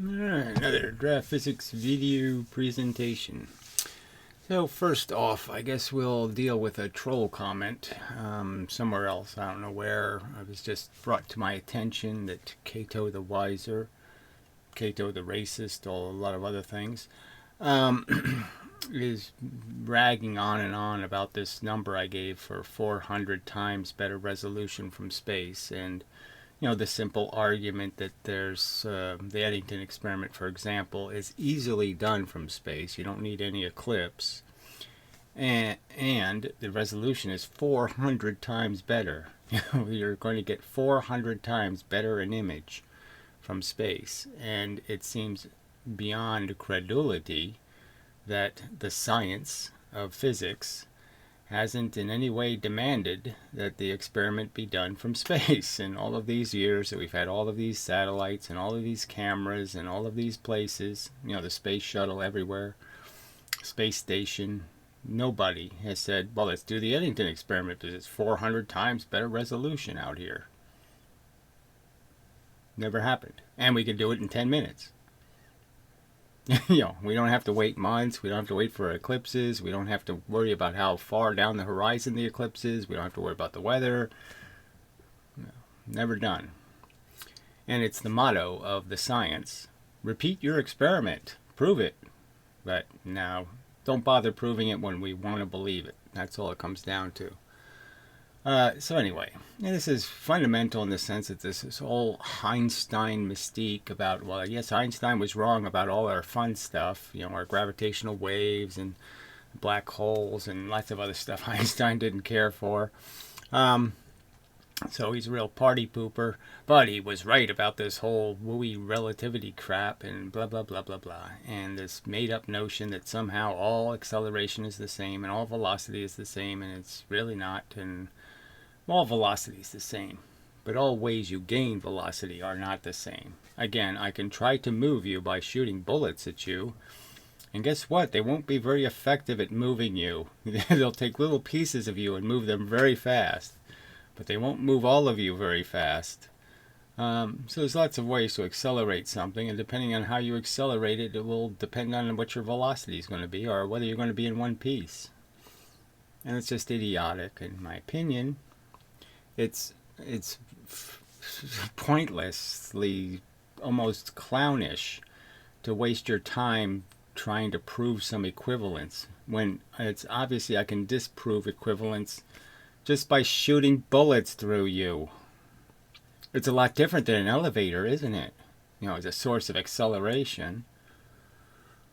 Alright, another draft physics video presentation. So first off, I guess we'll deal with a troll comment somewhere else. I don't know where. It was just brought to my attention that Cato the Wiser, Cato the Racist, a lot of other things, is ragging on and on about this number I gave for 400 times better resolution from space. And the simple argument that there's the Eddington experiment, for example, is easily done from space. You don't need any eclipse. And the resolution is 400 times better. You're going to get 400 times better an image from space. And it seems beyond credulity that the science of physics hasn't in any way demanded that the experiment be done from space. In all of these years that we've had all of these satellites and all of these cameras and all of these places, the space shuttle everywhere, space station, nobody has said, well, let's do the Eddington experiment because it's 400 times better resolution out here. Never happened. And we can do it in 10 minutes. We don't have to wait months. We don't have to wait for eclipses. We don't have to worry about how far down the horizon the eclipse is. We don't have to worry about the weather. No, never done. And it's the motto of the science. Repeat your experiment. Prove it. But no, don't bother proving it when we want to believe it. That's all it comes down to. So anyway, this is fundamental in the sense that this whole Einstein mystique about, well, yes, Einstein was wrong about all our fun stuff, our gravitational waves and black holes and lots of other stuff Einstein didn't care for. So he's a real party pooper, but he was right about this whole wooey relativity crap and blah, blah, blah, blah, blah. And this made-up notion that somehow all acceleration is the same and all velocity is the same, and it's really not, and all velocity is the same, but all ways you gain velocity are not the same. Again, I can try to move you by shooting bullets at you, and guess what? They won't be very effective at moving you. They'll take little pieces of you and move them very fast, but they won't move all of you very fast. So there's lots of ways to accelerate something, and depending on how you accelerate it, it will depend on what your velocity is going to be, or whether you're going to be in one piece. And it's just idiotic, in my opinion. It's pointlessly, almost clownish, to waste your time trying to prove some equivalence when it's obviously I can disprove equivalence just by shooting bullets through you. It's a lot different than an elevator, isn't it? As a source of acceleration.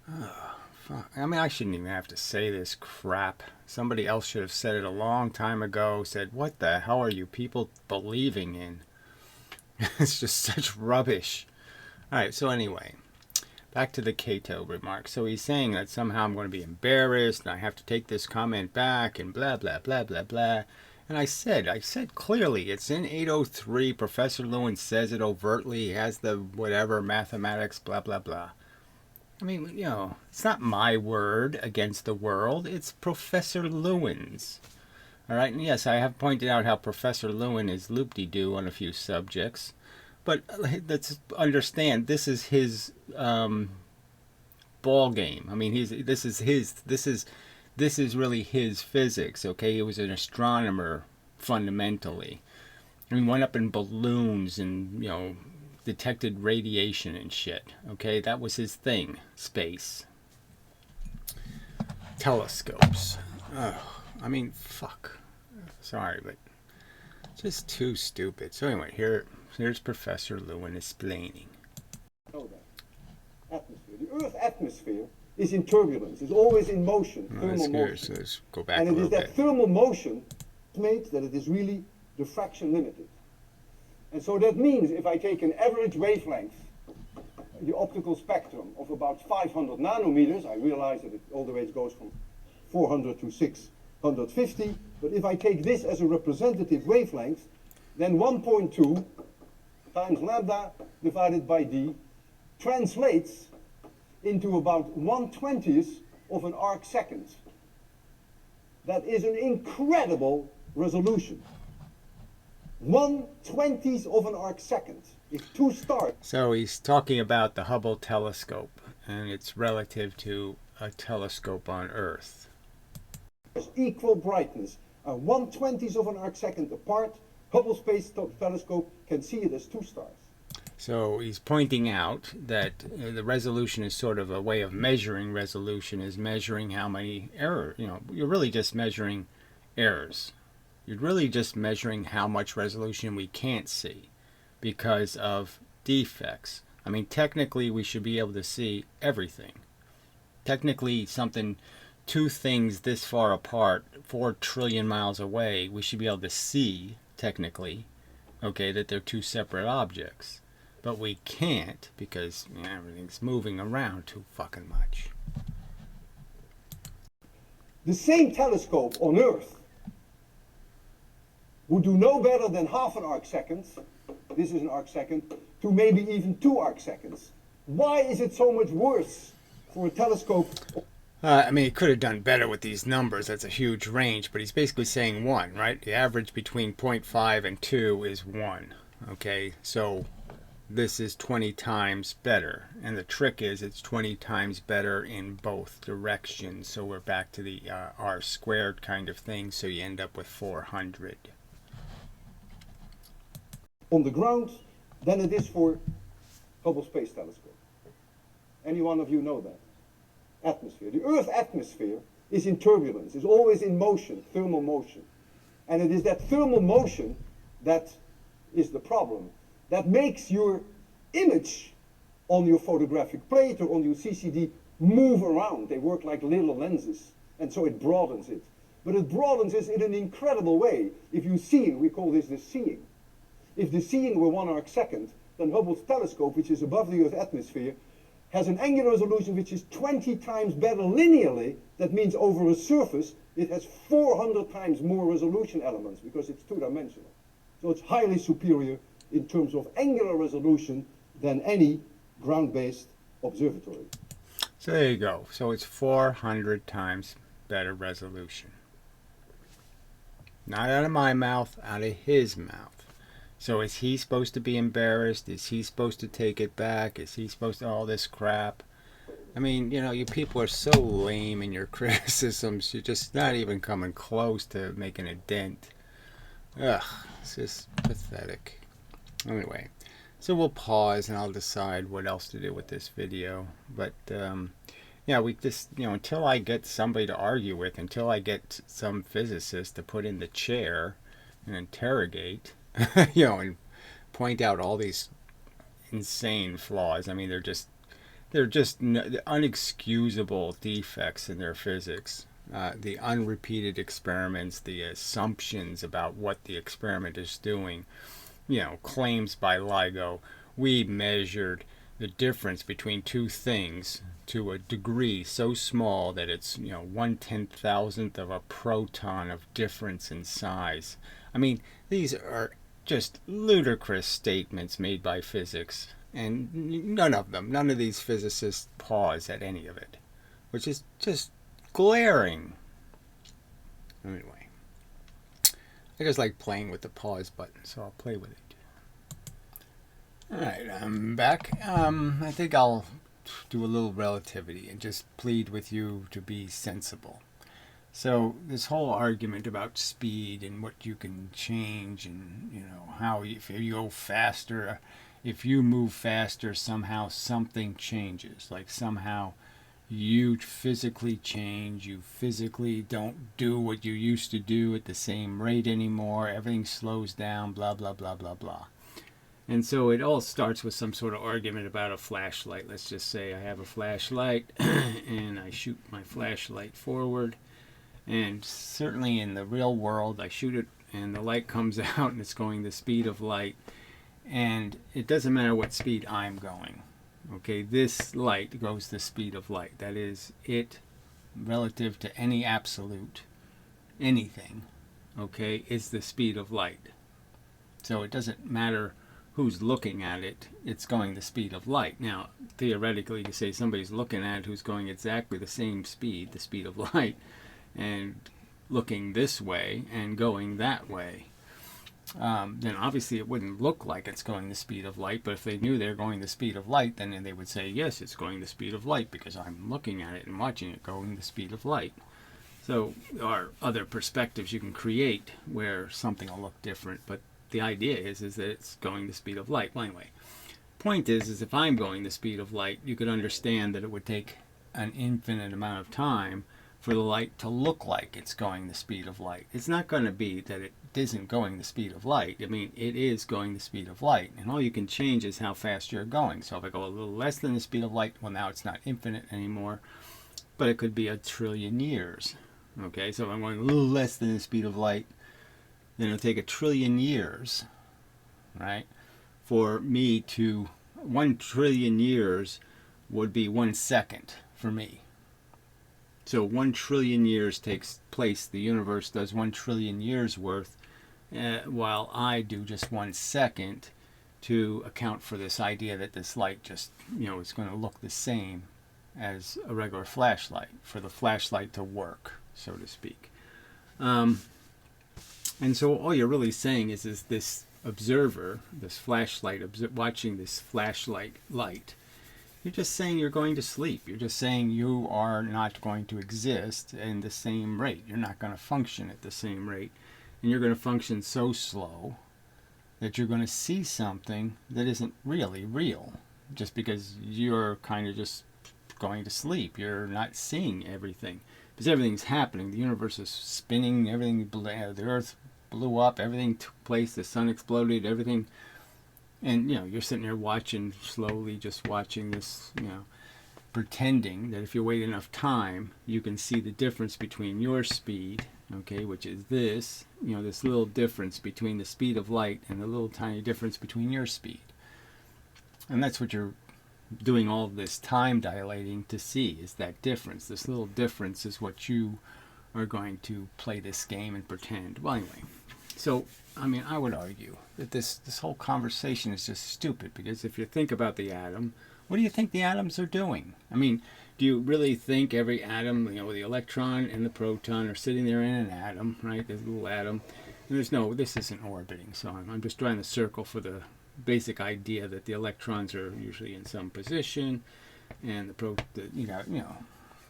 Oh, fuck. I mean, I shouldn't even have to say this crap. Somebody else should have said it a long time ago, said, what the hell are you people believing in? It's just such rubbish. Alright, so anyway, back to the Cato remark. So he's saying that somehow I'm going to be embarrassed, and I have to take this comment back, and blah, blah, blah, blah, blah. And I said clearly, it's in 803, Professor Lewin says it overtly, he has the whatever, mathematics, blah, blah, blah. I mean, it's not my word against the world. It's Professor Lewin's. All right, and yes, I have pointed out how Professor Lewin is loop-de-doo on a few subjects. But let's understand, this is his ball game. I mean, this is really his physics, okay? He was an astronomer, fundamentally. I mean, went up in balloons and, detected radiation and shit. Okay, that was his thing. Space. Telescopes. Oh, I mean, fuck. Sorry, but just too stupid. So anyway, here's Professor Lewin explaining. Atmosphere. The Earth's atmosphere is in turbulence. It's always in motion. Thermal motion. So let's go back and a it is little that bit. thermal motion made that it is really diffraction limited. And so that means if I take an average wavelength, the optical spectrum of about 500 nanometers, I realize that all the way it goes from 400 to 650, but if I take this as a representative wavelength, then 1.2 times lambda divided by d translates into about 1/20th of an arc second. That is an incredible resolution. 1/20th of an arc second. If two stars So he's talking about the Hubble telescope, and it's relative to a telescope on Earth. equal brightness are 1/20th of an arc second apart, Hubble Space Telescope can see it as two stars. So he's pointing out that the resolution is sort of a way of measuring resolution, is measuring how many errors, you're really just measuring errors. You're really just measuring how much resolution we can't see because of defects. I mean, technically we should be able to see everything. Technically two things this far apart, 4 trillion miles away, we should be able to see, technically, okay, that they're two separate objects. But we can't because everything's moving around too fucking much. The same telescope on Earth would do no better than half an arc second, this is an arc second, to maybe even 2 arc seconds. Why is it so much worse for a telescope? I mean, he could have done better with these numbers. That's a huge range, but he's basically saying 1, right? The average between 0.5 and 2 is 1, okay? So this is 20 times better, and the trick is it's 20 times better in both directions. So we're back to the r squared kind of thing, so you end up with 400. On the ground than it is for Hubble Space Telescope. Any one of you know that? Atmosphere. The Earth's atmosphere is in turbulence, is always in motion, thermal motion. And it is that thermal motion that is the problem. That makes your image on your photographic plate or on your CCD move around. They work like little lenses, and so it broadens it. But it broadens it in an incredible way. If you see, we call this the seeing. If the seeing were 1 arc second, then Hubble's telescope, which is above the Earth's atmosphere, has an angular resolution which is 20 times better linearly. That means over a surface, it has 400 times more resolution elements because it's two-dimensional. So it's highly superior in terms of angular resolution than any ground-based observatory. So there you go. So it's 400 times better resolution. Not out of my mouth, out of his mouth. So is he supposed to be embarrassed? Is he supposed to take it back? Is he supposed to all this crap? I mean, you people are so lame in your criticisms. You're just not even coming close to making a dent. Ugh, it's just pathetic. Anyway, so we'll pause and I'll decide what else to do with this video. But we just, until I get somebody to argue with, until I get some physicist to put in the chair and interrogate, and point out all these insane flaws. I mean, they're just unexcusable defects in their physics. The unrepeated experiments, the assumptions about what the experiment is doing, claims by LIGO. We measured the difference between two things to a degree so small that it's 1/10,000th of a proton of difference in size. I mean, these are just ludicrous statements made by physics, and none of these physicists pause at any of it, which is just glaring. Anyway, I just like playing with the pause button, so I'll play with it. Alright, I'm back. I think I'll do a little relativity and just plead with you to be sensible. So this whole argument about speed and what you can change, and how if you go faster, if you move faster, somehow something changes. Like somehow you physically change, you physically don't do what you used to do at the same rate anymore, everything slows down, blah blah blah blah blah. And so it all starts with some sort of argument about a flashlight. Let's just say I have a flashlight and I shoot my flashlight forward. And certainly in the real world, I shoot it and the light comes out and it's going the speed of light. And it doesn't matter what speed I'm going. Okay, this light goes the speed of light. That is, it relative to any absolute, anything, okay, is the speed of light. So it doesn't matter who's looking at it, it's going the speed of light. Now, theoretically, you say somebody's looking at it who's going exactly the same speed, the speed of light, and looking this way and going that way. then obviously it wouldn't look like it's going the speed of light. But if they knew they're going the speed of light, then they would say, yes, it's going the speed of light because I'm looking at it and watching it going the speed of light. So there are other perspectives you can create where something will look different, but the idea is that it's going the speed of light. Well, anyway, point is if I'm going the speed of light, you could understand that it would take an infinite amount of time for the light to look like it's going the speed of light. It's not going to be that it isn't going the speed of light. I mean, it is going the speed of light, and all you can change is how fast you're going. So if I go a little less than the speed of light, well, now it's not infinite anymore, but it could be 1,000,000,000,000 years. Okay, so if I'm going a little less than the speed of light, then it'll take 1,000,000,000,000 years, right, for me to 1,000,000,000,000 years would be 1 second for me. So 1,000,000,000,000 years takes place. The universe does 1,000,000,000,000 years worth, while I do just 1 second to account for this idea that this light just, is going to look the same as a regular flashlight, for the flashlight to work, so to speak. And so all you're really saying is this observer, this flashlight, watching this flashlight light, you're just saying you're going to sleep. You're just saying you are not going to exist in the same rate. You're not going to function at the same rate. And you're going to function so slow that you're going to see something that isn't really real, just because you're kind of just going to sleep. You're not seeing everything because everything's happening. The universe is spinning. Everything, the earth blew up. Everything took place. The sun exploded. Everything. And, you're sitting there watching, slowly just watching this, pretending that if you wait enough time, you can see the difference between your speed, okay, which is this, this little difference between the speed of light and the little tiny difference between your speed. And that's what you're doing all this time dilating to see, is that difference. This little difference is what you are going to play this game and pretend. Well, anyway, so I would argue that this whole conversation is just stupid, because if you think about the atom, what do you think the atoms are doing? Do you really think every atom, the electron and the proton are sitting there in an atom, right? This little atom. And this isn't orbiting, so I'm just trying to circle for the basic idea that the electrons are usually in some position, and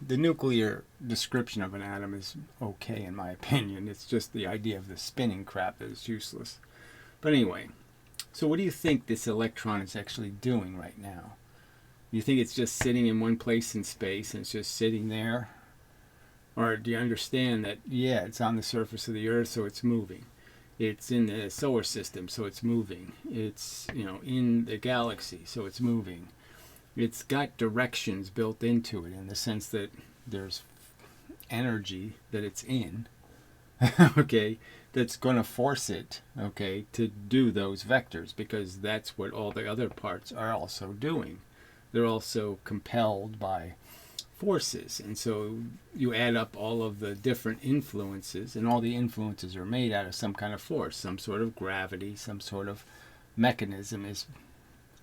the nuclear description of an atom is okay in my opinion. It's just the idea of the spinning crap that is useless. But anyway, so what do you think this electron is actually doing right now? You think it's just sitting in one place in space and it's just sitting there? Or do you understand that, yeah, it's on the surface of the Earth, so it's moving. It's in the solar system, so it's moving. It's, in the galaxy, so it's moving. It's got directions built into it in the sense that there's energy that it's in, okay, that's going to force it, okay, to do those vectors, because that's what all the other parts are also doing. They're also compelled by forces. And so you add up all of the different influences, and all the influences are made out of some kind of force, some sort of gravity, some sort of mechanism is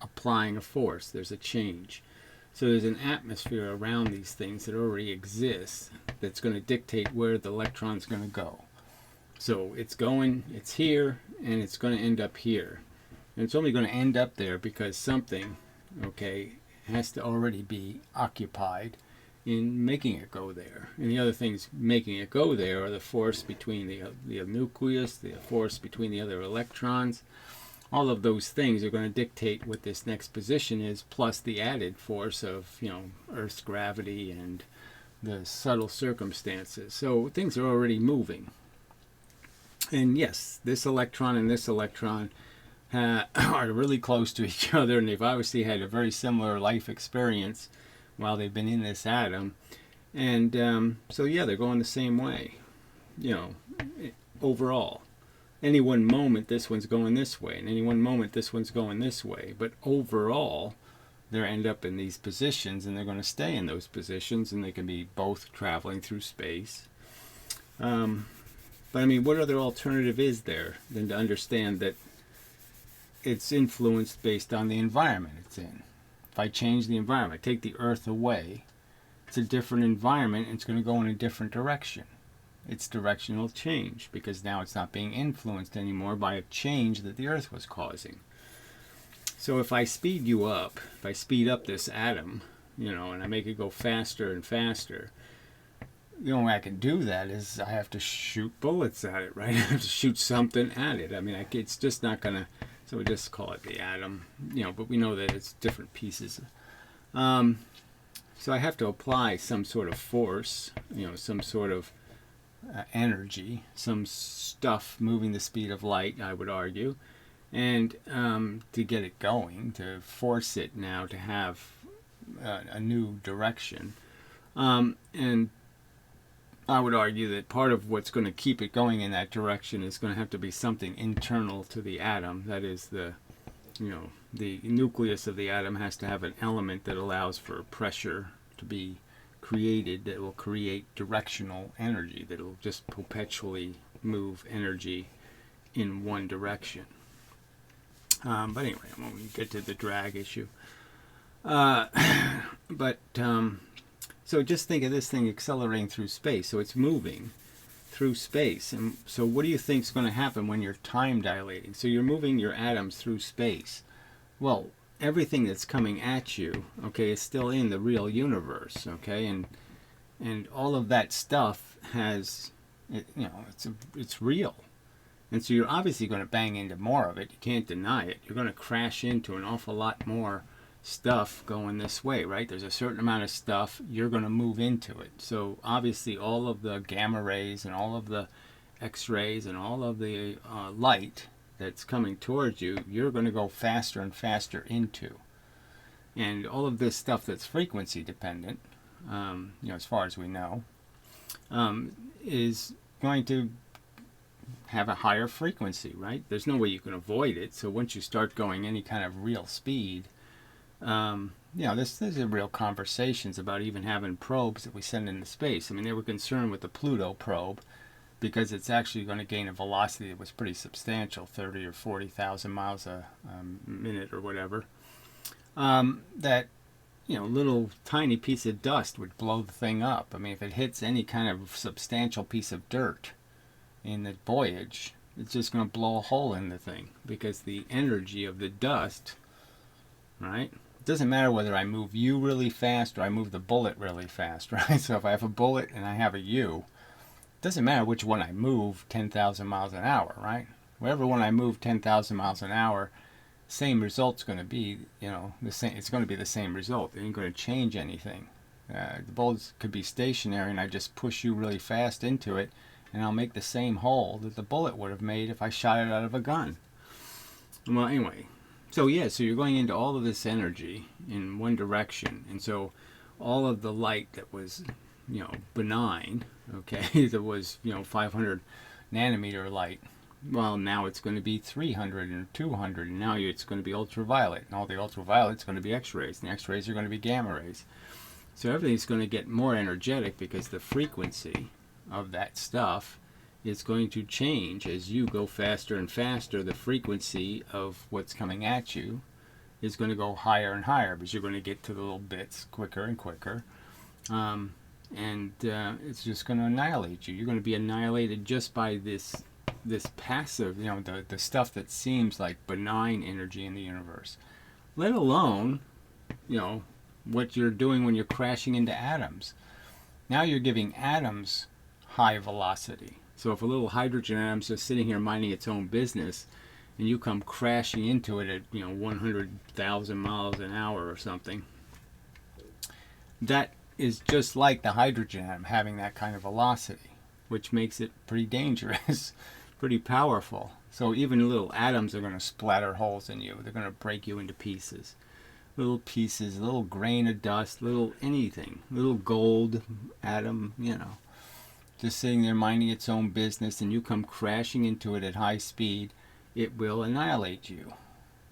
applying a force. There's a change. So there's an atmosphere around these things that already exists that's going to dictate where the electron's going to go. So it's here, and it's going to end up here. And it's only going to end up there because something, okay, has to already be occupied in making it go there. And the other things making it go there are the force between the nucleus, the force between the other electrons. All of those things are going to dictate what this next position is, plus the added force of, Earth's gravity and the subtle circumstances. So things are already moving. And yes, this electron and this electron are really close to each other, and they've obviously had a very similar life experience while they've been in this atom. And so yeah, they're going the same way, overall. Any one moment this one's going this way, and any one moment this one's going this way, but overall they end up in these positions, and they're going to stay in those positions, and they can be both traveling through space. But what other alternative is there than to understand that it's influenced based on the environment it's in? If I change the environment, take the Earth away, it's a different environment, and it's going to go in a different direction. its direction will change, because now it's not being influenced anymore by a change that the Earth was causing. So if I speed you up, if I speed up this atom, and I make it go faster and faster, the only way I can do that is I have to shoot bullets at it, right? I have to shoot something at it. I mean, it's just not going to, so we just call it the atom, but we know that it's different pieces. So I have to apply some sort of force, some sort of energy, some stuff moving the speed of light, I would argue, and to get it going, to force it now to have a new direction. And I would argue that part of what's going to keep it going in that direction is going to have to be something internal to the atom. That is, the nucleus of the atom has to have an element that allows for pressure to be created that will create directional energy, that will just perpetually move energy in one direction. But anyway, I won't get to the drag issue. So just think of this thing accelerating through space. So it's moving through space. And so what do you think is going to happen when you're time dilating? So you're moving your atoms through space. Well, everything that's coming at you, okay, is still in the real universe, okay? And all of that stuff has, it's real. And so you're obviously going to bang into more of it. You can't deny it. You're going to crash into an awful lot more stuff going this way, right? There's a certain amount of stuff, you're going to move into it. So obviously all of the gamma rays and all of the X-rays and all of the light that's coming towards you, you're going to go faster and faster into. And all of this stuff that's frequency dependent, as far as we know, is going to have a higher frequency, right? There's no way you can avoid it. So once you start going any kind of real speed, there's real conversations about even having probes that we send into space. I mean, they were concerned with the Pluto probe because it's actually going to gain a velocity that was pretty substantial, 30 or 40,000 miles a minute or whatever. That little tiny piece of dust would blow the thing up. I mean, if it hits any kind of substantial piece of dirt in the voyage, it's just going to blow a hole in the thing, because the energy of the dust, right? It doesn't matter whether I move you really fast or I move the bullet really fast, right? So if I have a bullet and I have a you, it doesn't matter which one I move 10,000 miles an hour, right? Whatever one I move 10,000 miles an hour, same result's going to be, the same. It's going to be the same result. It ain't going to change anything. The bullets could be stationary, and I just push you really fast into it, and I'll make the same hole that the bullet would have made if I shot it out of a gun. Well, anyway, so you're going into all of this energy in one direction, and so all of the light that was, benign, okay, that was, 500 nanometer light, well, now it's going to be 300 and 200, and now it's going to be ultraviolet, and all the ultraviolet's going to be X-rays, and the X-rays are going to be gamma rays. So everything's going to get more energetic because the frequency of that stuff is going to change as you go faster and faster. The frequency of what's coming at you is going to go higher and higher, because you're going to get to the little bits quicker and quicker, and it's just going to annihilate you. You're going to be annihilated just by this passive, the stuff that seems like benign energy in the universe, let alone, what you're doing when you're crashing into atoms. Now you're giving atoms high velocity. So if a little hydrogen atom's just sitting here minding its own business, and you come crashing into it at 100,000 miles an hour or something, that is just like the hydrogen atom having that kind of velocity, which makes it pretty dangerous, pretty powerful. So even little atoms are going to splatter holes in you. They're going to break you into pieces. Little pieces, a little grain of dust, little anything, little gold atom, just sitting there minding its own business, and you come crashing into it at high speed, it will annihilate you.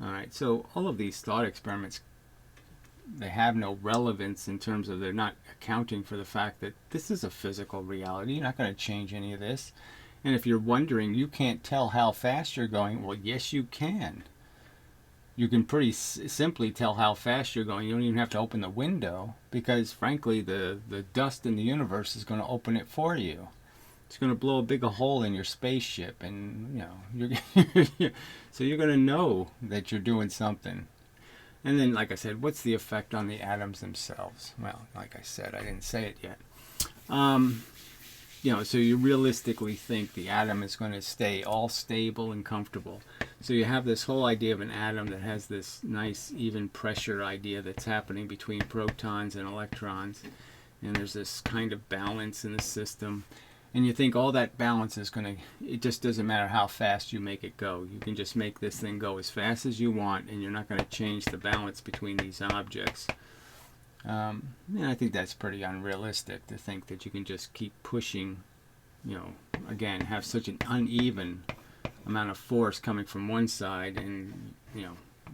All right, so all of these thought experiments, they have no relevance in terms of they're not accounting for the fact that this is a physical reality. You're not going to change any of this. And if you're wondering, you can't tell how fast you're going, well, yes, you can. You can pretty simply tell how fast you're going. You don't even have to open the window, because frankly the dust in the universe is going to open it for you. It's going to blow a big hole in your spaceship, and you're so you're going to know that you're doing something. And then, like I said, what's the effect on the atoms themselves? Well, like I said, I didn't say it yet. So you realistically think the atom is going to stay all stable and comfortable. So you have this whole idea of an atom that has this nice even pressure idea that's happening between protons and electrons. And there's this kind of balance in the system. And you think all that balance is going to, it just doesn't matter how fast you make it go. You can just make this thing go as fast as you want, and you're not going to change the balance between these objects. I think that's pretty unrealistic to think that you can just keep pushing, again, have such an uneven amount of force coming from one side and,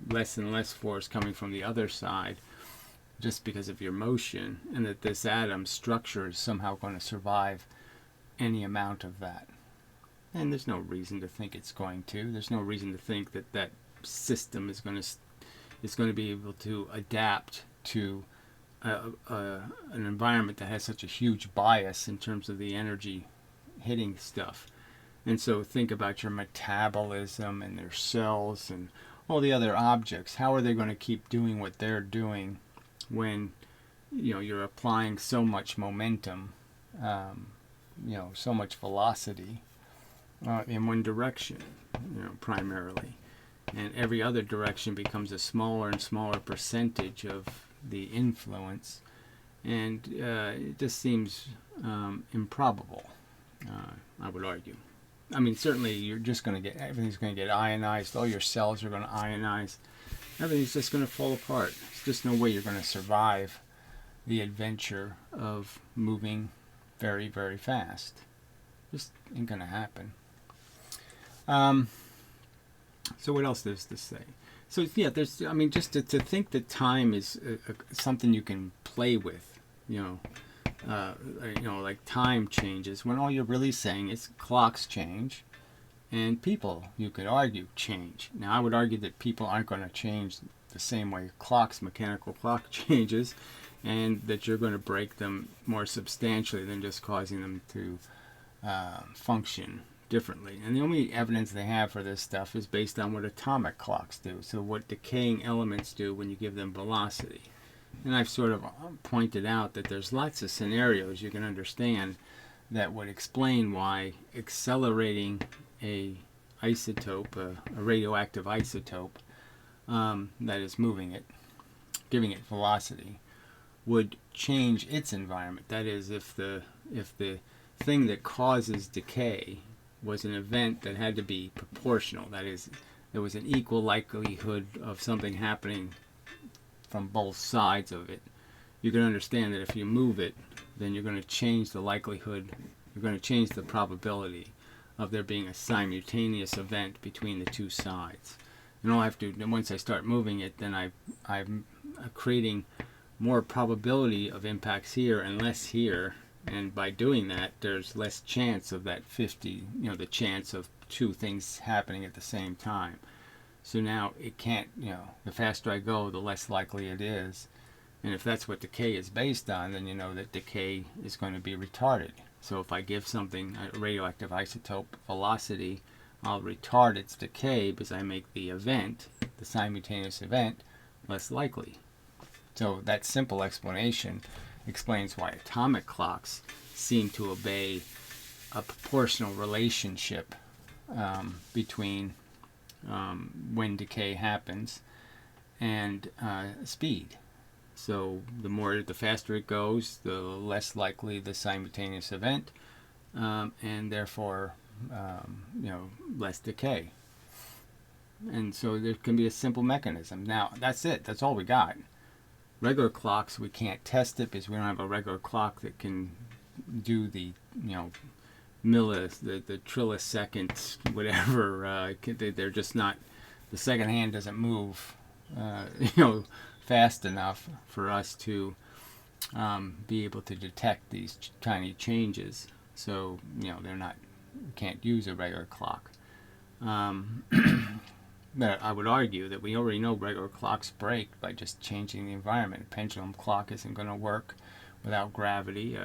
less and less force coming from the other side just because of your motion, and that this atom structure is somehow going to survive any amount of that. And there's no reason to think it's going to. There's no reason to think that that system is going to be able to adapt to an environment that has such a huge bias in terms of the energy hitting stuff. And so think about your metabolism and their cells and all the other objects. How are they going to keep doing what they're doing when you're applying so much momentum, so much velocity in one direction, primarily, and every other direction becomes a smaller and smaller percentage of the influence, and it just seems improbable, I would argue. I mean, certainly you're just going to get, everything's going to get ionized, all your cells are going to ionize, everything's just going to fall apart. There's just no way you're going to survive the adventure of moving very, very fast. Just ain't going to happen. So what else is to say? So yeah, there's, I mean, just to think that time is something you can play with, like time changes, when all you're really saying is clocks change, and people, you could argue, change. Now I would argue that people aren't going to change the same way mechanical clock changes, and that you're going to break them more substantially than just causing them to function differently. And the only evidence they have for this stuff is based on what atomic clocks do, so what decaying elements do when you give them velocity. And I've sort of pointed out that there's lots of scenarios you can understand that would explain why accelerating a isotope, a radioactive isotope that is moving it, giving it velocity, would change its environment. That is, if the thing that causes decay was an event that had to be proportional. That is, there was an equal likelihood of something happening from both sides of it. You can understand that if you move it, then you're going to change the likelihood, you're going to change the probability of there being a simultaneous event between the two sides. And all I have to do, once I start moving it, then I'm creating more probability of impacts here and less here. And by doing that, there's less chance of that 50, the chance of two things happening at the same time. So now it can't, the faster I go, the less likely it is. And if that's what decay is based on, then you know that decay is going to be retarded. So if I give something a radioactive isotope velocity, I'll retard its decay because I make the event, the simultaneous event, less likely. So that simple explanation explains why atomic clocks seem to obey a proportional relationship between when decay happens and speed. So the faster it goes, the less likely the simultaneous event, and therefore less decay. And so there can be a simple mechanism. Now that's it. That's all we got. Regular clocks, we can't test it because we don't have a regular clock that can do the the trilliseconds, whatever. They're just not. The second hand doesn't move, fast enough for us to be able to detect these tiny changes. So they're not. We can't use a regular clock. But I would argue that we already know regular clocks break by just changing the environment. A pendulum clock isn't going to work without gravity.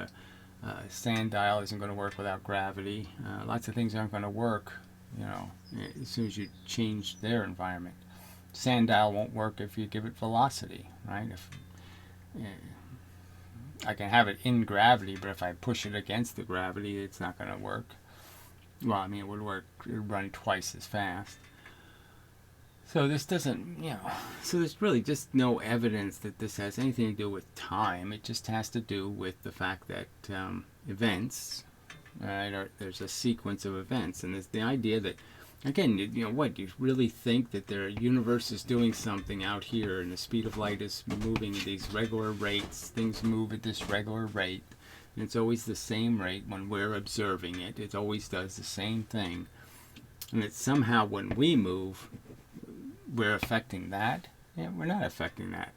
Sundial isn't going to work without gravity. Lots of things aren't going to work, you know, as soon as you change their environment. Sundial won't work if you give it velocity, right? If I can have it in gravity, but if I push it against the gravity, it's not going to work. Well, I mean, it would work. It would run twice as fast. So this doesn't, you know, so there's really just no evidence that this has anything to do with time. It just has to do with the fact that events, right, there's a sequence of events. And there's the idea that, again, you know, what, you really think that the universe is doing something out here and the speed of light is moving at these regular rates, things move at this regular rate, and it's always the same rate when we're observing it. It always does the same thing. And that somehow when we move, we're affecting that? Yeah, we're not affecting that.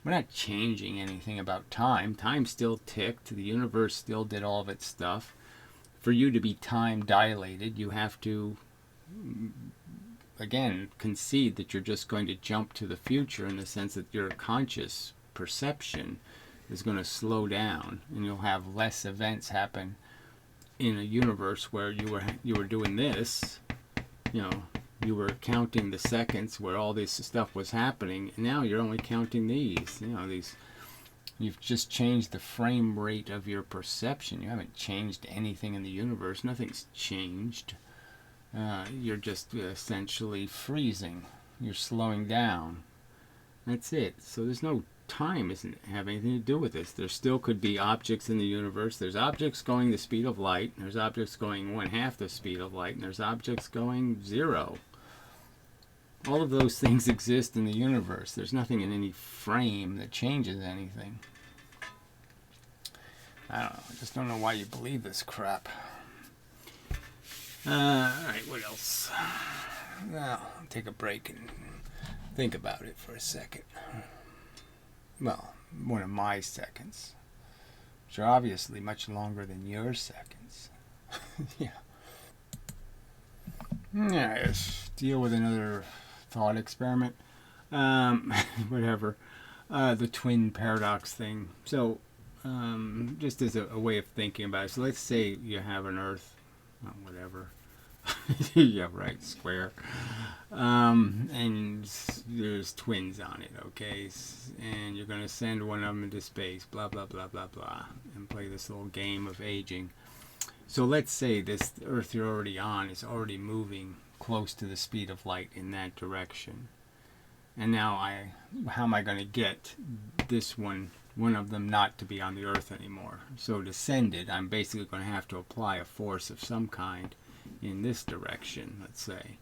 We're not changing anything about time. Time still ticked. The universe still did all of its stuff. For you to be time dilated, you have to, again, concede that you're just going to jump to the future in the sense that your conscious perception is going to slow down, and you'll have less events happen in a universe where you were doing this, you know, you were counting the seconds where all this stuff was happening, and now you're only counting these. You know, these. You've just changed the frame rate of your perception. You haven't changed anything in the universe. Nothing's changed. You're just essentially freezing. You're slowing down. That's it. So there's no time doesn't have anything to do with this. There still could be objects in the universe. There's objects going the speed of light. There's objects going 1/2 the speed of light. And there's objects going 0. All of those things exist in the universe. There's nothing in any frame that changes anything. I don't know. I just don't know why you believe this crap. Alright, what else? Well, I'll take a break and think about it for a second. Well, one of my seconds, which are obviously much longer than your seconds. Yeah. Yeah, let's deal with another thought experiment. Whatever. The twin paradox thing. So, just as a way of thinking about it. So let's say you have an Earth, whatever. Yeah, right, square. And there's twins on it, okay? And you're going to send one of them into space, blah, blah, blah, blah, blah, and play this little game of aging. So let's say this Earth you're already on is already moving close to the speed of light in that direction. And now how am I going to get this one of them not to be on the Earth anymore? So to send it, I'm basically going to have to apply a force of some kind in this direction, let's say.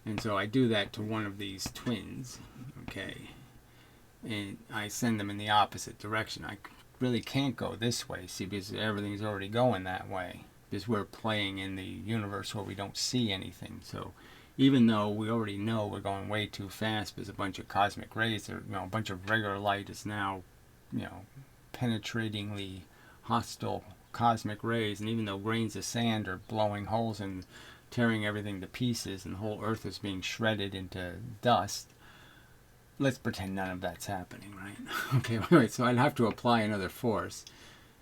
And so I do that to one of these twins, okay? And I send them in the opposite direction. I really can't go this way, see, because everything's already going that way. Because we're playing in the universe where we don't see anything. So even though we already know we're going way too fast because a bunch of cosmic rays, or a bunch of regular light is now, penetratingly hostile cosmic rays, and even though grains of sand are blowing holes and tearing everything to pieces, and the whole Earth is being shredded into dust, let's pretend none of that's happening, right? Okay, wait, so I'd have to apply another force.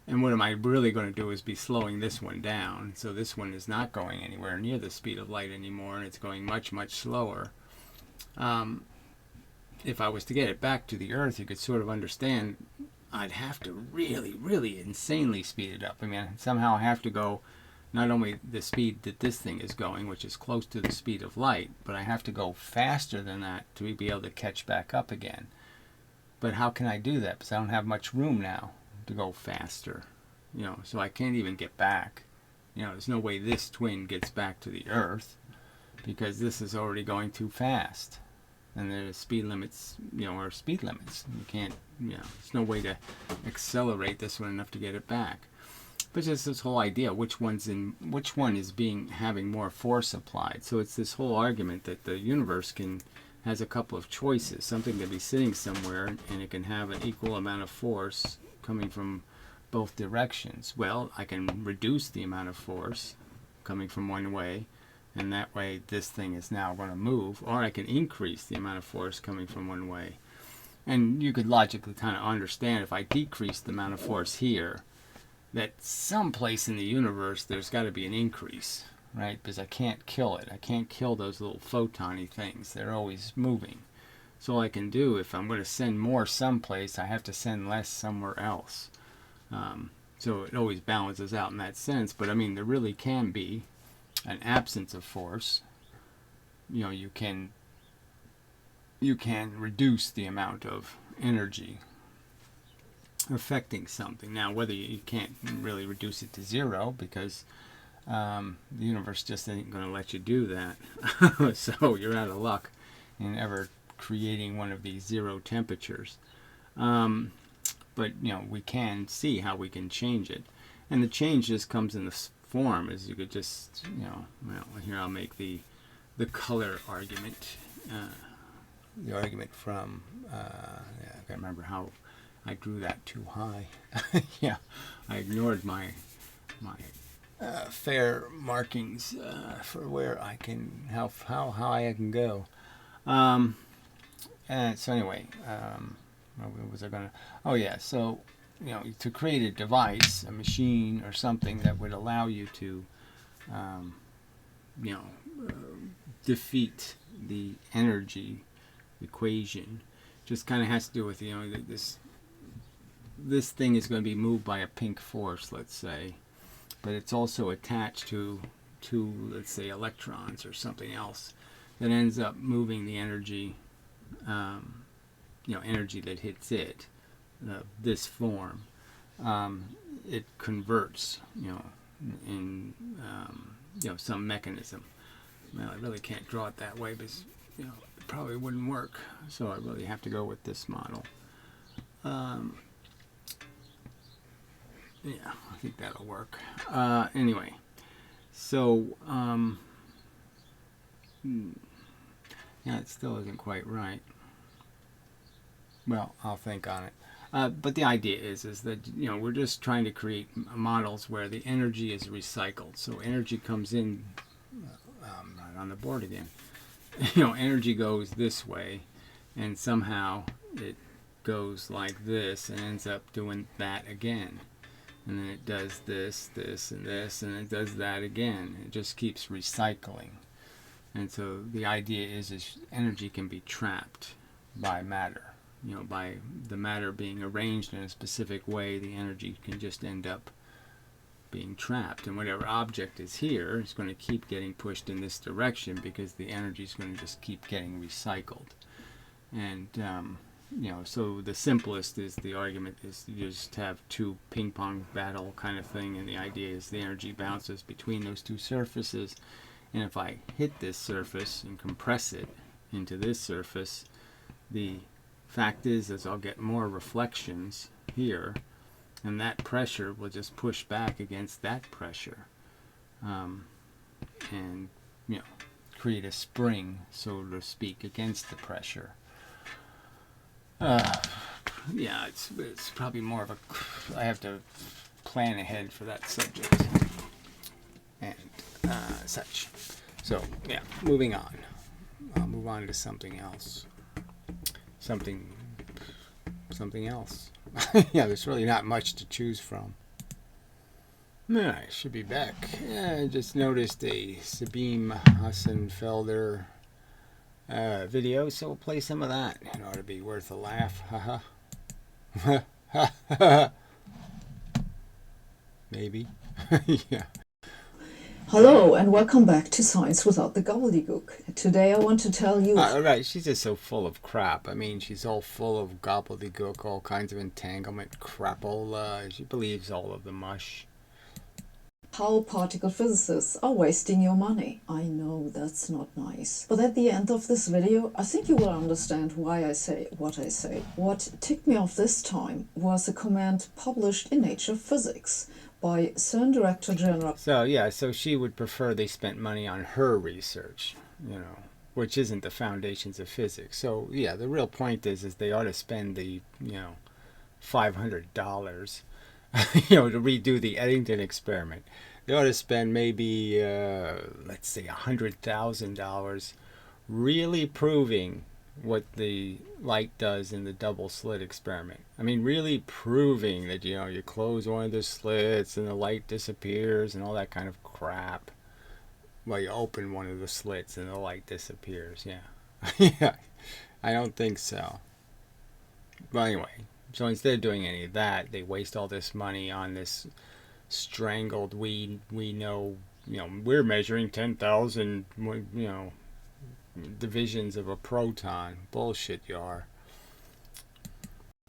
And what am I really going to do is be slowing this one down. So this one is not going anywhere near the speed of light anymore, and it's going much, much slower. If I was to get it back to the Earth, you could sort of understand I'd have to really, really insanely speed it up. I mean, somehow I have to go not only the speed that this thing is going, which is close to the speed of light, but I have to go faster than that to be able to catch back up again. But how can I do that? Because I don't have much room now to go faster, so I can't even get back. There's no way this twin gets back to the Earth because this is already going too fast, and the speed limits, are speed limits. You can't, there's no way to accelerate this one enough to get it back. But just this whole idea, which one is having more force applied. So it's this whole argument that the universe has a couple of choices. Something can be sitting somewhere and it can have an equal amount of force coming from both directions. Well, I can reduce the amount of force coming from one way, and that way this thing is now going to move, or I can increase the amount of force coming from one way. And you could logically kind of understand if I decrease the amount of force here, that someplace in the universe there's got to be an increase, right? Because I can't kill it. I can't kill those little photon-y things. They're always moving. So all I can do, if I'm going to send more someplace, I have to send less somewhere else. So it always balances out in that sense. But I mean, there really can be an absence of force. You know, you can reduce the amount of energy affecting something. Now, whether you can't really reduce it to zero, because the universe just ain't going to let you do that. So you're out of luck in ever creating one of these zero temperatures. But you know, we can see how we can change it, and the change just comes in the form, as you could just, you know, well, here I'll make the color argument, the argument from yeah, I can't remember how I drew that too high. Yeah, I ignored my fair markings for where I can, how high I can go. And so anyway, what was I gonna? Oh yeah, so you know, to create a device, a machine, or something that would allow you to, you know, defeat the energy equation, just kind of has to do with, you know, this thing is going to be moved by a pink force, let's say, but it's also attached to let's say electrons or something else that ends up moving the energy. You know, energy that hits it, this form, it converts, you know, in you know, some mechanism. Well, I really can't draw it that way because, you know, it probably wouldn't work. So I really have to go with this model. Yeah, I think that'll work. Anyway, so yeah, it still isn't quite right. Well, I'll think on it. But the idea is that, you know, we're just trying to create models where the energy is recycled. So energy comes in, right on the board again. You know, energy goes this way, and somehow it goes like this and ends up doing that again. And then it does this, this, and this, and it does that again. It just keeps recycling. And so the idea is energy can be trapped by matter. You know, by the matter being arranged in a specific way, the energy can just end up being trapped. And whatever object is here is going to keep getting pushed in this direction because the energy is going to just keep getting recycled. And, you know, so the simplest is the argument is you just have two ping pong battle kind of thing. And the idea is the energy bounces between those two surfaces. And if I hit this surface and compress it into this surface, the fact is I'll get more reflections here, and that pressure will just push back against that pressure, and, you know, create a spring, so to speak, against the pressure. Yeah, it's probably more of a, I have to plan ahead for that subject and such. So yeah, moving on. I'll move on to something else. Something else. Yeah, there's really not much to choose from. I should be back. Yeah, I just noticed a Sabine Hassenfelder video, so we'll play some of that. It ought to be worth a laugh. Haha. Maybe. Yeah. Hello and welcome back to Science Without the Gobbledygook. Today I want to tell you... Right, she's just so full of crap. I mean, she's all full of gobbledygook, all kinds of entanglement, crapola. She believes all of the mush. How particle physicists are wasting your money. I know that's not nice. But at the end of this video, I think you will understand why I say what I say. What ticked me off this time was a comment published in Nature Physics by CERN Director General. So yeah, so she would prefer they spent money on her research, you know, which isn't the foundations of physics. So yeah, the real point is they ought to spend the, you know, $500, you know, to redo the Eddington experiment. They ought to spend maybe, let's say $100,000 really proving what the light does in the double slit experiment. I mean, really proving that, you close one of the slits and the light disappears and all that kind of crap. Well, you open one of the slits and the light disappears. Yeah. Yeah, I don't think so. But anyway, so instead of doing any of that, they waste all this money on this strangled, we know, we're measuring 10,000, divisions of a proton. Bullshit, you are.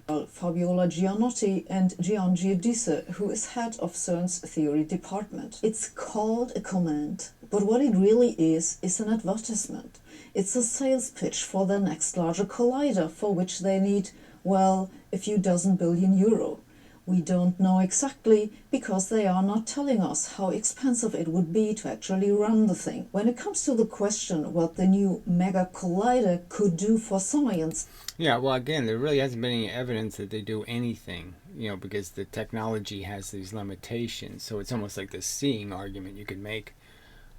Fabiola Gianotti and Gian Giudice, who is head of CERN's theory department. It's called a command, but what it really is an advertisement. It's a sales pitch for their next larger collider, for which they need, well, a few dozen billion euro. We don't know exactly because they are not telling us how expensive it would be to actually run the thing. When it comes to the question what the new mega collider could do for science. Yeah, well, again, there really hasn't been any evidence that they do anything, because the technology has these limitations. So it's almost like this seeing argument you could make,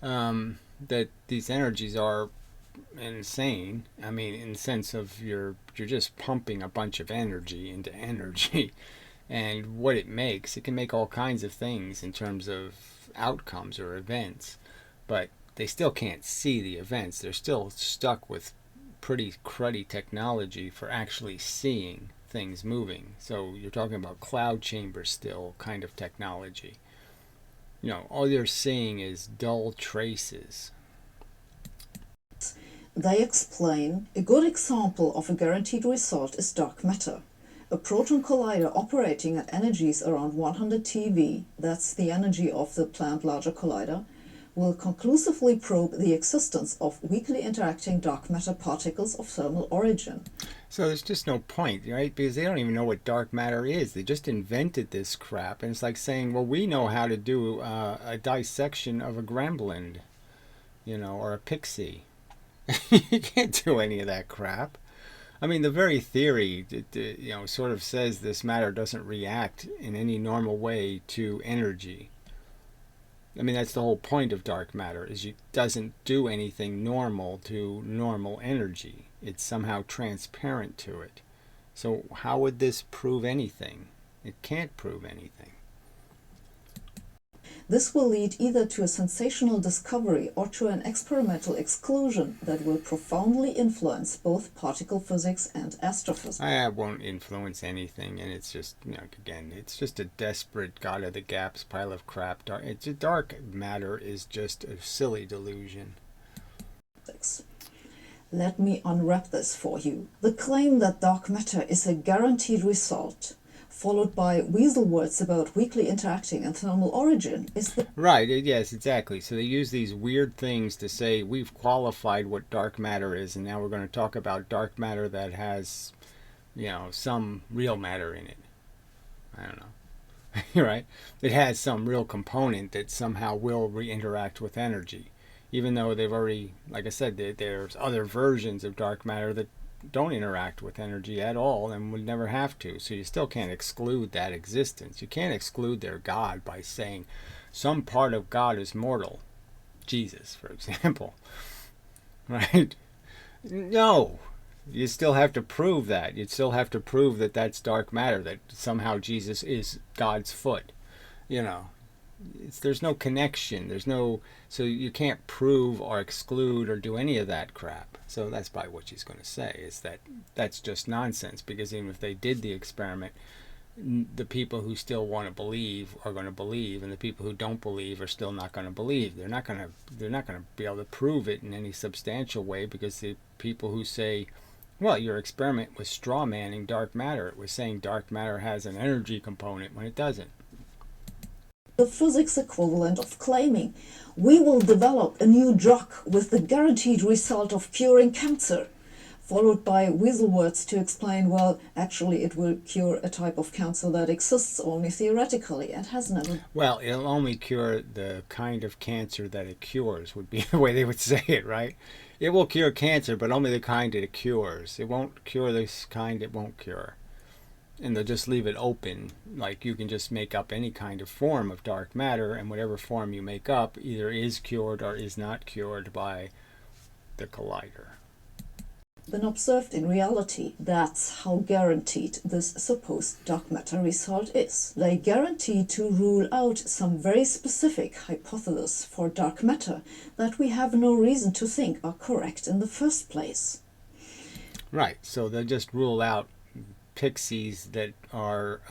that these energies are insane. I mean, in the sense of you're just pumping a bunch of energy into energy. And what it can make all kinds of things in terms of outcomes or events, but they still can't see the events. They're still stuck with pretty cruddy technology for actually seeing things moving. So you're talking about cloud chamber still kind of technology. All you're seeing is dull traces. They explain a good example of a guaranteed result is dark matter. A proton collider operating at energies around 100 TeV, that's the energy of the planned larger collider, will conclusively probe the existence of weakly interacting dark matter particles of thermal origin. So there's just no point, right? Because they don't even know what dark matter is. They just invented this crap. And it's like saying, well, we know how to do a dissection of a gremlin, or a pixie. You can't do any of that crap. I mean, the very theory, sort of says this matter doesn't react in any normal way to energy. I mean, that's the whole point of dark matter, is it doesn't do anything normal to normal energy. It's somehow transparent to it. So how would this prove anything? It can't prove anything. This will lead either to a sensational discovery or to an experimental exclusion that will profoundly influence both particle physics and astrophysics. I won't influence anything, and it's just, again, it's just a desperate God of the gaps pile of crap. Dark matter is just a silly delusion. Let me unwrap this for you. The claim that dark matter is a guaranteed result, followed by weasel words about weakly interacting and thermal origin, is the... Right, yes, exactly. So they use these weird things to say we've qualified what dark matter is, and now we're going to talk about dark matter that has, some real matter in it. I don't know. Right? It has some real component that somehow will re-interact with energy. Even though they've already, like I said, there's other versions of dark matter that don't interact with energy at all and would never have to. So you still can't exclude that existence. You can't exclude their God by saying some part of God is mortal. Jesus, for example. Right? No. You still have to prove that. You'd still have to prove that that's dark matter, that somehow Jesus is God's foot. There's no connection. So you can't prove or exclude or do any of that crap. So that's probably what she's going to say, is that that's just nonsense, because even if they did the experiment, the people who still want to believe are going to believe, and the people who don't believe are still not going to believe. They're not going to be able to prove it in any substantial way, because the people who say, well, your experiment was straw manning dark matter. It was saying dark matter has an energy component when it doesn't. The physics equivalent of claiming we will develop a new drug with the guaranteed result of curing cancer, followed by weasel words to explain, well, actually it will cure a type of cancer that exists only theoretically and has never... Well, it'll only cure the kind of cancer that it cures, would be the way they would say it, right? It will cure cancer, but only the kind that it cures. It won't cure this kind it won't cure. And they'll just leave it open, like you can just make up any kind of form of dark matter, and whatever form you make up either is cured or is not cured by the collider. been observed in reality. That's how guaranteed this supposed dark matter result is. They guarantee to rule out some very specific hypotheses for dark matter that we have no reason to think are correct in the first place. Right, so they'll just rule out pixies that are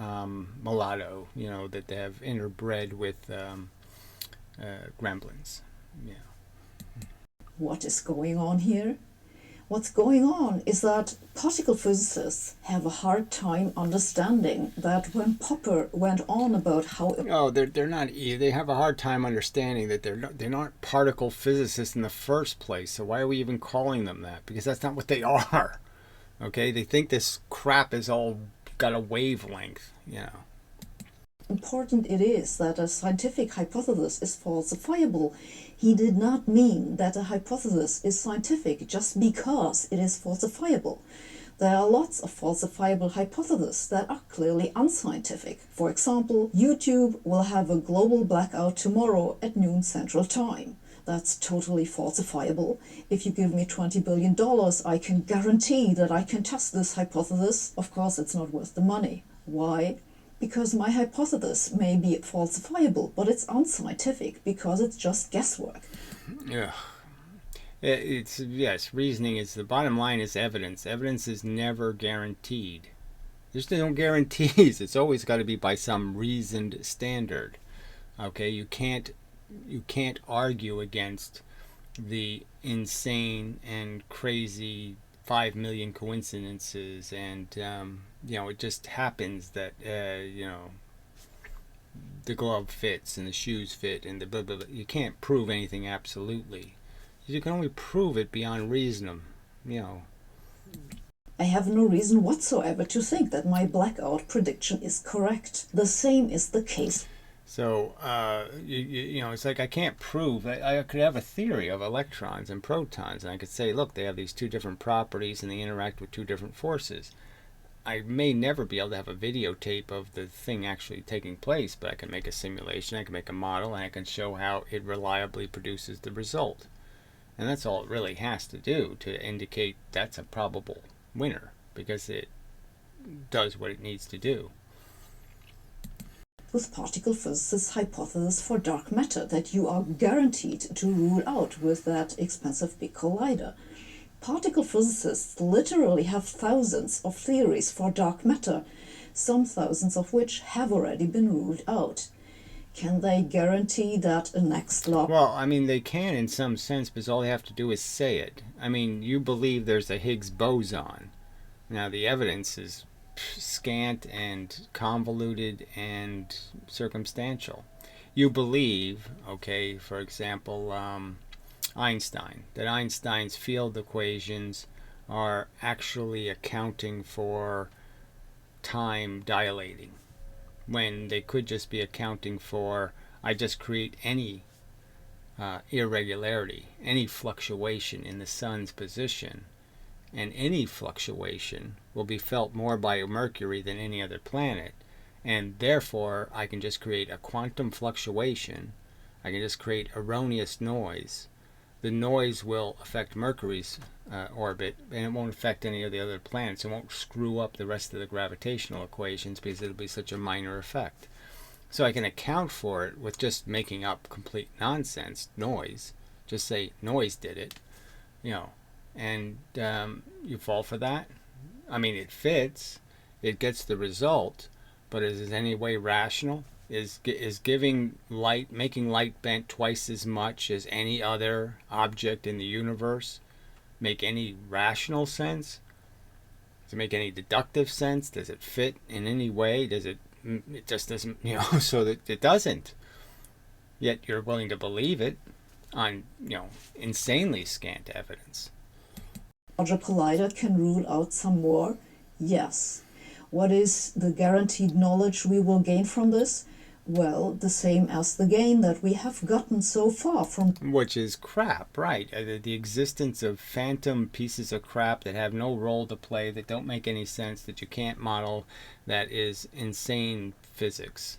mulatto, that they have interbred with gremlins. Yeah. What is going on here? What's going on is that particle physicists have a hard time understanding that when Popper went on about how... Oh, they're not. They have a hard time understanding that they're not particle physicists in the first place. So why are we even calling them that? Because that's not what they are. Okay, they think this crap is all got a wavelength. Important it is that a scientific hypothesis is falsifiable. He did not mean that a hypothesis is scientific just because it is falsifiable. There are lots of falsifiable hypotheses that are clearly unscientific. For example, YouTube will have a global blackout tomorrow at noon Central Time. That's totally falsifiable. If you give me $20 billion, I can guarantee that I can test this hypothesis. Of course, it's not worth the money. Why? Because my hypothesis may be falsifiable, but it's unscientific because it's just guesswork. Yeah. Yes, reasoning is the bottom line is evidence. Evidence is never guaranteed. There's no guarantees. It's always got to be by some reasoned standard. Okay, you can't argue against the insane and crazy 5 million coincidences, and it just happens that the glove fits and the shoes fit and the blah blah blah. You can't prove anything absolutely. You can only prove it beyond reason. I have no reason whatsoever to think that my blackout prediction is correct. The same is the case. So, it's like I can't prove. I could have a theory of electrons and protons, and I could say, look, they have these two different properties and they interact with two different forces. I may never be able to have a videotape of the thing actually taking place, but I can make a simulation, I can make a model, and I can show how it reliably produces the result. And that's all it really has to do to indicate that's a probable winner, because it does what it needs to do. With particle physicists' hypothesis for dark matter that you are guaranteed to rule out with that expensive big collider. Particle physicists literally have thousands of theories for dark matter, some thousands of which have already been ruled out. Can they guarantee that a next law... Well, they can in some sense, because all they have to do is say it. You believe there's a Higgs boson. Now, the evidence is scant and convoluted and circumstantial. You believe, okay, for example, Einstein, that Einstein's field equations are actually accounting for time dilating, when they could just be accounting for, I just create any irregularity, any fluctuation in the sun's position, and any fluctuation will be felt more by Mercury than any other planet, and therefore I can just create a quantum fluctuation. I can just create erroneous noise. The noise will affect Mercury's orbit, and it won't affect any of the other planets. It won't screw up the rest of the gravitational equations because it'll be such a minor effect. So I can account for it with just making up complete nonsense, noise. Just say noise did it, and you fall for that. It fits, it gets the result, but is it any way rational? Is giving light, making light bent twice as much as any other object in the universe make any rational sense? Does it make any deductive sense? Does it fit in any way? It just doesn't, so that it doesn't. Yet you're willing to believe it on, insanely scant evidence. Larger collider can rule out some more? Yes. What is the guaranteed knowledge we will gain from this? Well, the same as the gain that we have gotten so far from... Which is crap, right? The existence of phantom pieces of crap that have no role to play, that don't make any sense, that you can't model, that is insane physics.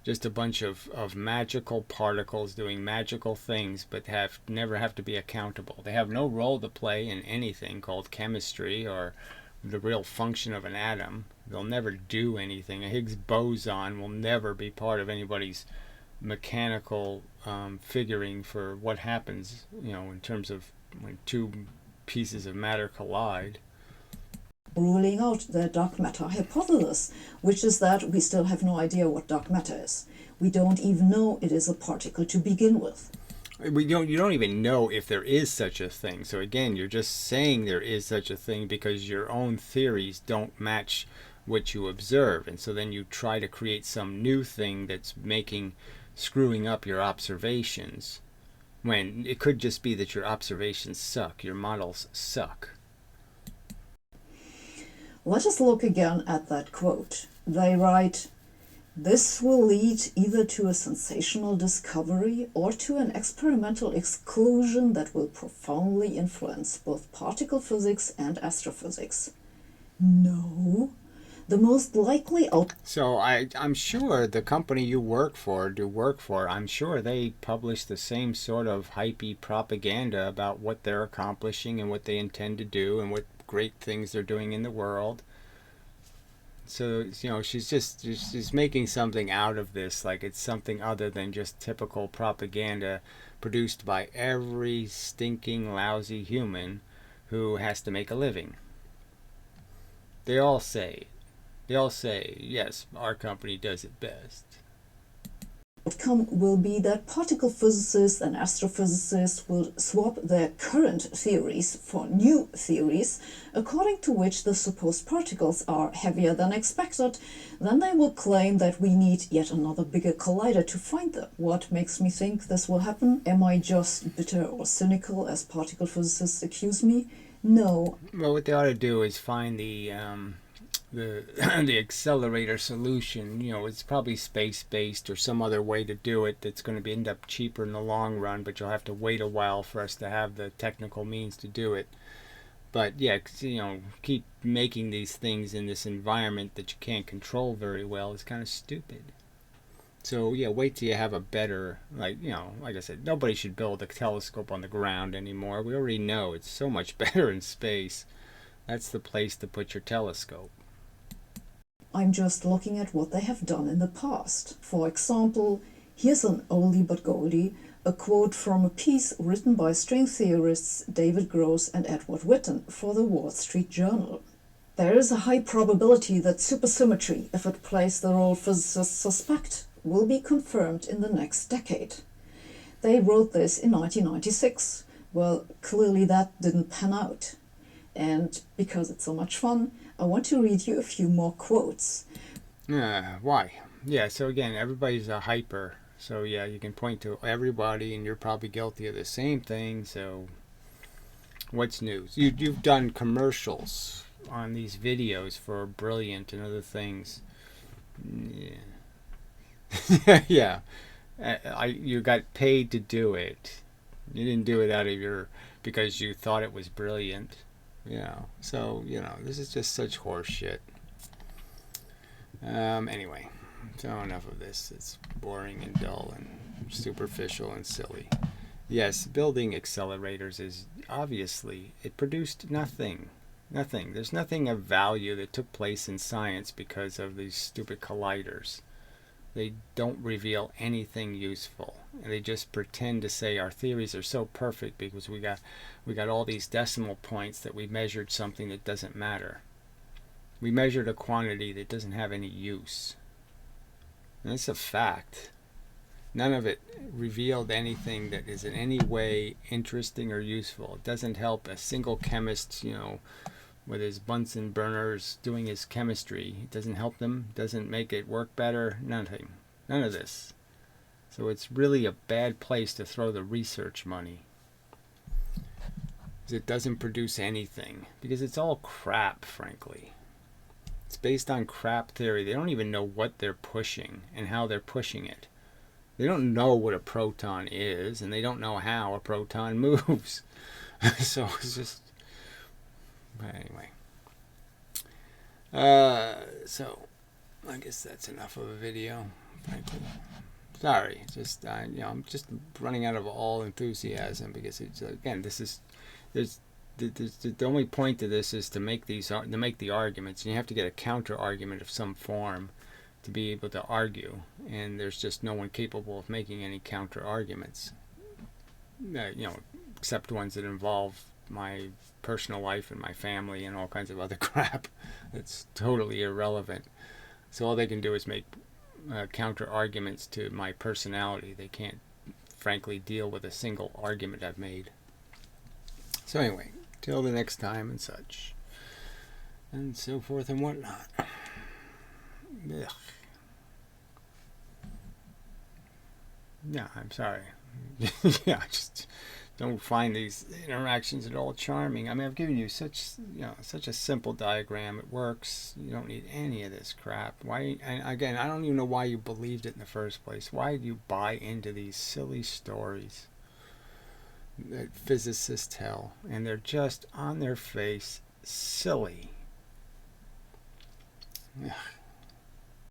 just a bunch of magical particles doing magical things, but never have to be accountable. They have no role to play in anything called chemistry or the real function of an atom. They'll never do anything. A Higgs boson will never be part of anybody's mechanical figuring for what happens, in terms of when two pieces of matter collide. Ruling out the dark matter hypothesis, which is that we still have no idea what dark matter is. We don't even know it is a particle to begin with. You don't even know if there is such a thing. So again, you're just saying there is such a thing because your own theories don't match what you observe, and so then you try to create some new thing that's screwing up your observations, when it could just be that your observations suck, your models suck. Let us look again at that quote. They write, "This will lead either to a sensational discovery or to an experimental exclusion that will profoundly influence both particle physics and astrophysics." No. The most likely So I'm sure the company you work for, I'm sure they publish the same sort of hypey propaganda about what they're accomplishing and what they intend to do and what great things they're doing in the world. So, she's making something out of this, like it's something other than just typical propaganda produced by every stinking lousy human who has to make a living. They all say, yes, our company does it best. Outcome will be that particle physicists and astrophysicists will swap their current theories for new theories, according to which the supposed particles are heavier than expected. Then they will claim that we need yet another bigger collider to find them. What makes me think this will happen? Am I just bitter or cynical, as particle physicists accuse me? No. Well, what they ought to do is find the accelerator solution. It's probably space-based or some other way to do it that's going to end up cheaper in the long run, but you'll have to wait a while for us to have the technical means to do it. But yeah, keep making these things in this environment that you can't control very well is kind of stupid. So yeah, wait till you have a better, like I said, nobody should build a telescope on the ground anymore. We already know it's so much better in space. That's the place to put your telescope. I'm just looking at what they have done in the past. For example, here's an oldie but goldie, a quote from a piece written by string theorists David Gross and Edward Witten for the Wall Street Journal. There is a high probability that supersymmetry, if it plays the role physicists suspect, will be confirmed in the next decade. They wrote this in 1996. Well, clearly that didn't pan out. And because it's so much fun, I want to read you a few more quotes. Why? Yeah, so again, everybody's a hyper. So yeah, you can point to everybody and you're probably guilty of the same thing. So what's new? You've done commercials on these videos for Brilliant and other things. Yeah. Yeah. You got paid to do it. You didn't do it because you thought it was brilliant. So this is just such horse shit. Anyway, so enough of this. It's boring and dull and superficial and silly. Yes, building accelerators is obviously, it produced nothing. There's nothing of value that took place in science because of these stupid colliders. They don't reveal anything useful, and they just pretend to say our theories are so perfect because we got all these decimal points that we measured something that doesn't matter. We measured a quantity that doesn't have any use. And that's a fact. None of it revealed anything that is in any way interesting or useful. It doesn't help a single chemist, with his Bunsen burners doing his chemistry. It doesn't help them, doesn't make it work better, nothing. None of this. So it's really a bad place to throw the research money. It doesn't produce anything, because it's all crap, frankly. It's based on crap theory. They don't even know what they're pushing and how they're pushing it. They don't know what a proton is, and they don't know how a proton moves. So it's just... But anyway, so I guess that's enough of a video, frankly. Sorry, just I'm just running out of all enthusiasm because it's again, there's the only point to this is to make the arguments, and you have to get a counter argument of some form to be able to argue, and there's just no one capable of making any counter arguments, except ones that involve my personal life and my family and all kinds of other crap that's totally irrelevant. So all they can do is make counter arguments to my personality. They can't, frankly, deal with a single argument I've made. So anyway, till the next time and such, and so forth and whatnot. Ugh. Yeah, I'm sorry. Yeah, I just don't find these interactions at all charming. I mean, I've given you such a simple diagram. It works. You don't need any of this crap. Why? And again, I don't even know why you believed it in the first place. Why do you buy into these silly stories that physicists tell? And they're just on their face silly. Ugh.